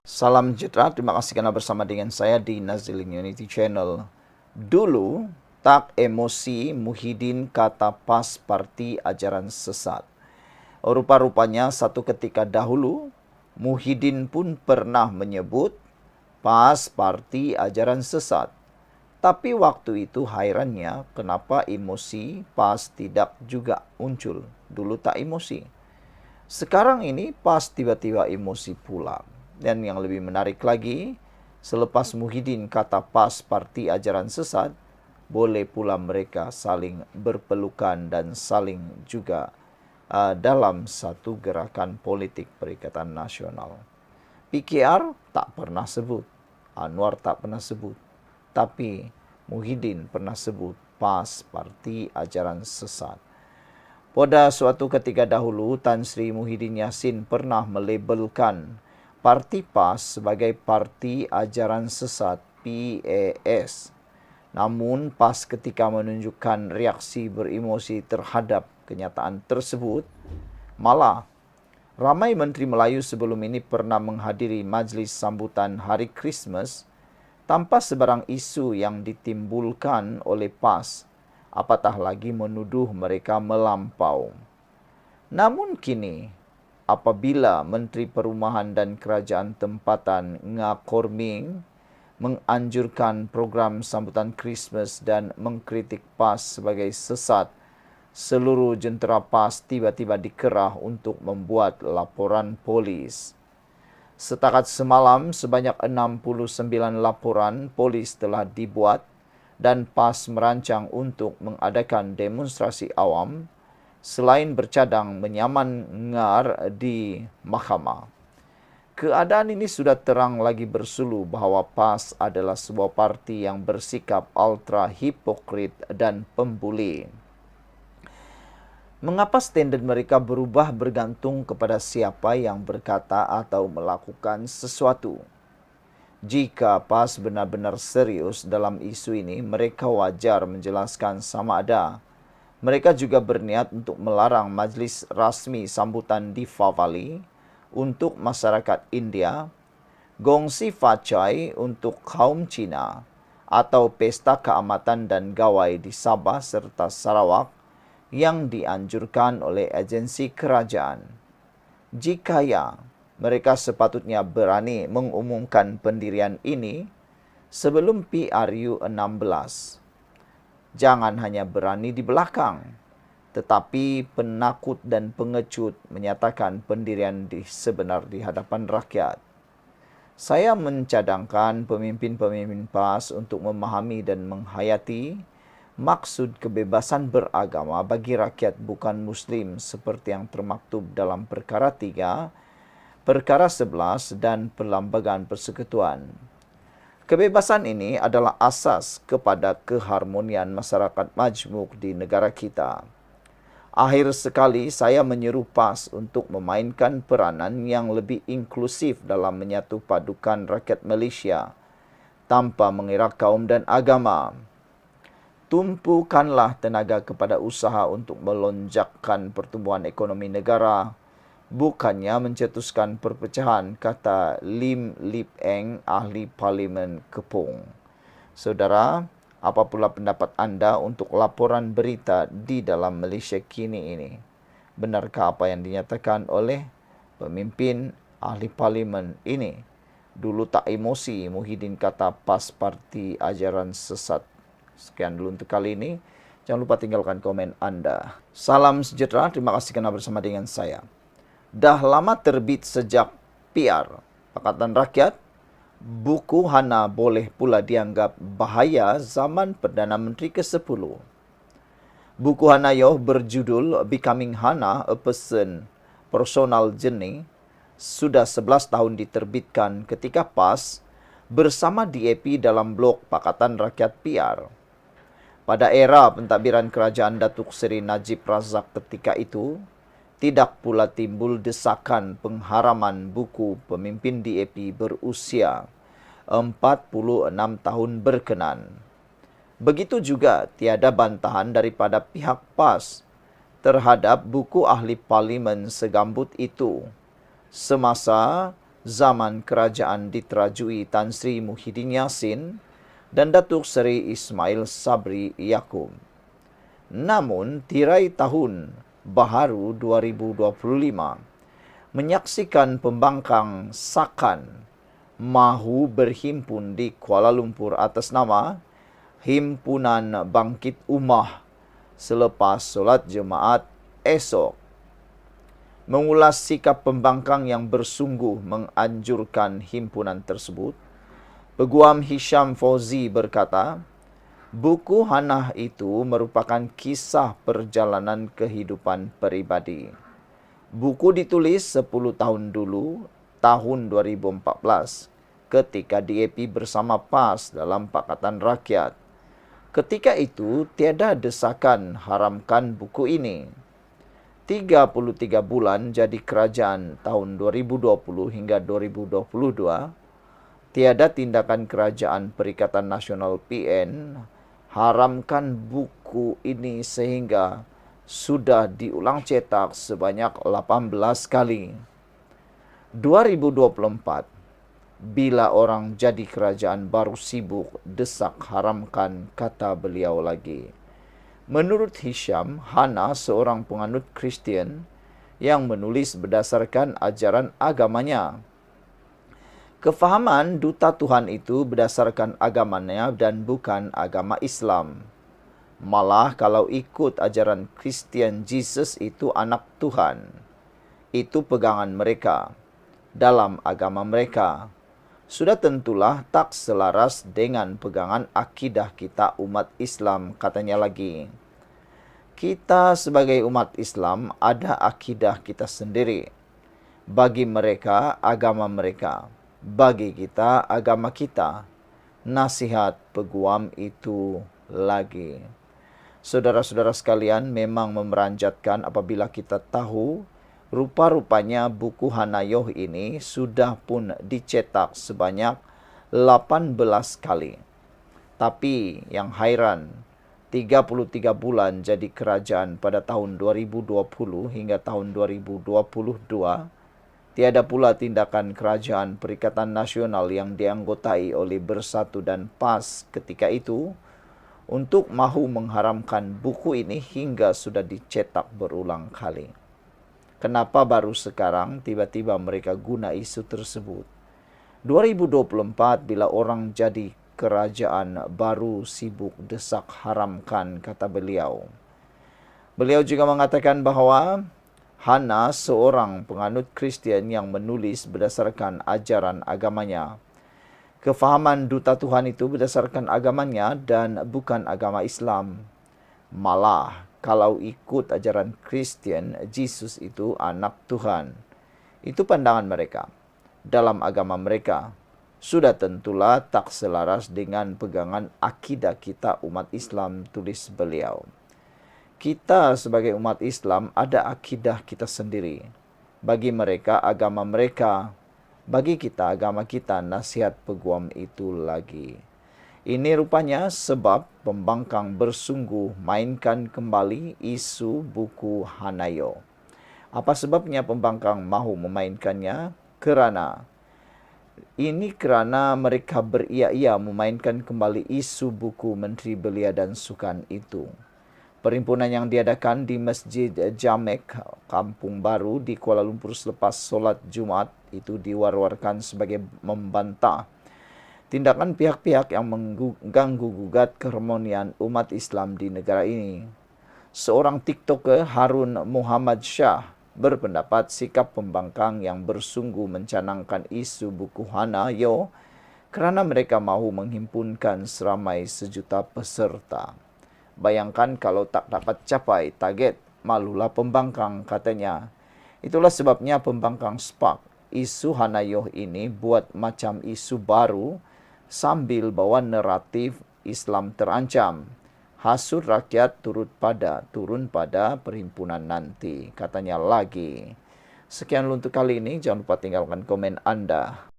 Salam sejahtera, terima kasih karena bersama dengan saya di Nazilin Unity Channel. Dulu, tak emosi Muhyiddin kata PAS parti ajaran sesat. Rupa-rupanya satu ketika dahulu, Muhyiddin pun pernah menyebut PAS parti ajaran sesat. Tapi waktu itu hairannya kenapa emosi PAS tidak juga muncul. Dulu tak emosi. Sekarang ini PAS tiba-tiba emosi pula. Dan yang lebih menarik lagi, selepas Muhyiddin kata PAS parti ajaran sesat, boleh pula mereka saling berpelukan dan saling juga dalam satu gerakan politik Perikatan Nasional. PKR tak pernah sebut, Anwar tak pernah sebut, tapi Muhyiddin pernah sebut PAS parti ajaran sesat. Pada suatu ketika dahulu, Tan Sri Muhyiddin Yassin pernah melabelkan Parti PAS sebagai Parti Ajaran Sesat PAS. Namun PAS ketika menunjukkan reaksi beremosi terhadap kenyataan tersebut, malah ramai Menteri Melayu sebelum ini pernah menghadiri majlis sambutan Hari Krismas tanpa sebarang isu yang ditimbulkan oleh PAS, apatah lagi menuduh mereka melampau. Namun kini, apabila Menteri Perumahan dan Kerajaan Tempatan Ngah Ming menganjurkan program sambutan Krismas dan mengkritik PAS sebagai sesat, seluruh jentera PAS tiba-tiba dikerah untuk membuat laporan polis. Setakat semalam, sebanyak 69 laporan polis telah dibuat dan PAS merancang untuk mengadakan demonstrasi awam selain bercadang menyaman ngar di mahkamah. Keadaan ini sudah terang lagi bersulu bahawa PAS adalah sebuah parti yang bersikap ultra hipokrit dan pembuli. Mengapa standard mereka berubah bergantung kepada siapa yang berkata atau melakukan sesuatu? Jika PAS benar-benar serius dalam isu ini, mereka wajar menjelaskan sama ada mereka juga berniat untuk melarang majlis rasmi sambutan Deepavali untuk masyarakat India, Gongsi Fachai untuk kaum Cina, atau Pesta Keamatan dan Gawai di Sabah serta Sarawak yang dianjurkan oleh agensi kerajaan. Jika ya, mereka sepatutnya berani mengumumkan pendirian ini sebelum PRU 16. Jangan hanya berani di belakang, tetapi penakut dan pengecut menyatakan pendirian sebenar di hadapan rakyat. Saya mencadangkan pemimpin-pemimpin PAS untuk memahami dan menghayati maksud kebebasan beragama bagi rakyat bukan Muslim seperti yang termaktub dalam Perkara 3, Perkara 11 dan Perlembagaan Persekutuan. Kebebasan ini adalah asas kepada keharmonian masyarakat majmuk di negara kita. Akhir sekali, saya menyeru PAS untuk memainkan peranan yang lebih inklusif dalam menyatu padukan rakyat Malaysia tanpa mengira kaum dan agama. Tumpukanlah tenaga kepada usaha untuk melonjakkan pertumbuhan ekonomi negara, bukannya mencetuskan perpecahan, kata Lim Lip Eng, ahli Parlimen Kepong. Saudara, apa pula pendapat anda untuk laporan berita di dalam Malaysia kini ini? Benarkah apa yang dinyatakan oleh pemimpin ahli parlimen ini? Dulu tak emosi, Muhyiddin kata PAS parti ajaran sesat. Sekian dulu untuk kali ini. Jangan lupa tinggalkan komen anda. Salam sejahtera, terima kasih kerana bersama dengan saya. Dah lama terbit sejak PR, Pakatan Rakyat, buku Hana boleh pula dianggap bahaya zaman Perdana Menteri ke-10. Buku Hana Yoh berjudul Becoming Hana, A Personal Journey, sudah 11 tahun diterbitkan ketika PAS bersama DAP dalam blok Pakatan Rakyat PR. Pada era pentadbiran kerajaan Datuk Seri Najib Razak ketika itu, tidak pula timbul desakan pengharaman buku pemimpin DAP berusia 46 tahun berkenan. Begitu juga tiada bantahan daripada pihak PAS terhadap buku ahli parlimen segambut itu semasa zaman kerajaan diterajui Tan Sri Muhyiddin Yassin dan Datuk Seri Ismail Sabri Yaakob. Namun, tirai tahun baharu 2025 menyaksikan pembangkang Sakan mahu berhimpun di Kuala Lumpur atas nama Himpunan Bangkit Ummah selepas solat Jumaat esok. Mengulas sikap pembangkang yang bersungguh menganjurkan himpunan tersebut, Peguam Hisham Fauzi berkata, buku Hana itu merupakan kisah perjalanan kehidupan peribadi. Buku ditulis 10 tahun dulu, tahun 2014, ketika DAP bersama PAS dalam Pakatan Rakyat. Ketika itu, tiada desakan haramkan buku ini. 33 bulan jadi kerajaan tahun 2020 hingga 2022, tiada tindakan kerajaan Perikatan Nasional PN haramkan buku ini sehingga sudah diulang cetak sebanyak 18 kali. 2024, bila orang jadi kerajaan baru sibuk desak haramkan, kata beliau lagi. Menurut Hisham, Hana seorang penganut Kristian yang menulis berdasarkan ajaran agamanya. Kefahaman duta Tuhan itu berdasarkan agamanya dan bukan agama Islam. Malah kalau ikut ajaran Kristian, Jesus itu anak Tuhan. Itu pegangan mereka dalam agama mereka. Sudah tentulah tak selaras dengan pegangan akidah kita umat Islam, katanya lagi. Kita sebagai umat Islam ada akidah kita sendiri. Bagi mereka, agama mereka. Bagi kita, agama kita. Nasihat peguam itu lagi. Saudara-saudara sekalian, memang memeranjatkan apabila kita tahu rupa-rupanya buku Hanayoh ini sudah pun dicetak sebanyak 18 kali. Tapi yang hairan, 33 bulan jadi kerajaan pada tahun 2020 hingga tahun 2022, tiada pula tindakan kerajaan Perikatan Nasional yang dianggotai oleh Bersatu dan PAS ketika itu untuk mahu mengharamkan buku ini hingga sudah dicetak berulang kali. Kenapa baru sekarang tiba-tiba mereka guna isu tersebut? 2024 bila orang jadi kerajaan baru sibuk desak haramkan, kata beliau. Beliau juga mengatakan bahawa Hana seorang penganut Kristian yang menulis berdasarkan ajaran agamanya. Kefahaman duta Tuhan itu berdasarkan agamanya dan bukan agama Islam. Malah, kalau ikut ajaran Kristian, Jesus itu anak Tuhan. Itu pandangan mereka. Dalam agama mereka, sudah tentulah tak selaras dengan pegangan akidah kita umat Islam, tulis beliau. Kita sebagai umat Islam ada akidah kita sendiri. Bagi mereka, agama mereka. Bagi kita, agama kita, nasihat peguam itu lagi. Ini rupanya sebab pembangkang bersungguh mainkan kembali isu buku Hanayoh. Apa sebabnya pembangkang mahu memainkannya? Kerana mereka beria-ia memainkan kembali isu buku Menteri Belia dan Sukan itu. Perhimpunan yang diadakan di Masjid Jamek, Kampung Baru di Kuala Lumpur selepas solat Jumaat itu diwar-warkan sebagai membantah tindakan pihak-pihak yang mengganggu-gugat keharmonian umat Islam di negara ini. Seorang TikToker, Harun Muhammad Shah, berpendapat sikap pembangkang yang bersungguh mencanangkan isu buku Hanayoh kerana mereka mahu menghimpunkan seramai 1 juta peserta. Bayangkan kalau tak dapat capai target, malulah pembangkang, katanya. Itulah sebabnya pembangkang spark isu Hanayoh ini buat macam isu baru sambil bawa naratif Islam terancam. Hasut rakyat turun pada perhimpunan nanti, katanya lagi. Sekian untuk kali ini, jangan lupa tinggalkan komen Anda.